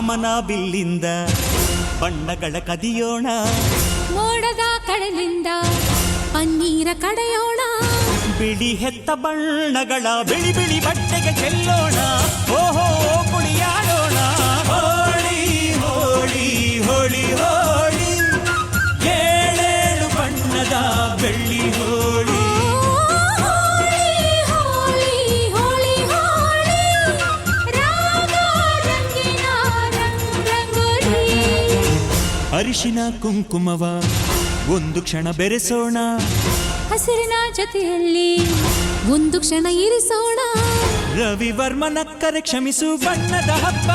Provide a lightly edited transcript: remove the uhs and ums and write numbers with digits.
ಕಾಮನ ಬಿಲ್ಲಿಂದ ಬಣ್ಣಗಳ ಕದಿಯೋಣ, ಮೋಡದ ಕಡಲಿಂದ ಪನ್ನೀರ ಕಡೆಯೋಣ, ಬಿಳಿ ಹೆತ್ತ ಬಣ್ಣಗಳ ಬಿಳಿ ಬಿಳಿ ಬಟ್ಟೆಗೆ ಚೆಲ್ಲೋಣ, ಓಹೋ ಕುಣಿಯಾಡೋಣ. ಹೋಳಿ ಹೋಳಿ ಹೋಳಿ ಹೋಳಿ, ಏಳೇಳು ಬಣ್ಣದ ಬೆಳ್ಳಿ ಹೋಳಿ. ಅರಿಶಿನ ಕುಂಕುಮವ ಒಂದು ಕ್ಷಣ ಬೆರೆಸೋಣ, ಹಸಿರಿನ ಜೊತೆಯಲ್ಲಿ ಒಂದು ಕ್ಷಣ ಇರಿಸೋಣ. ರವಿವರ್ಮನಕ್ಕರೆ ಕ್ಷಮಿಸು ಬಣ್ಣದ ಹಬ್ಬ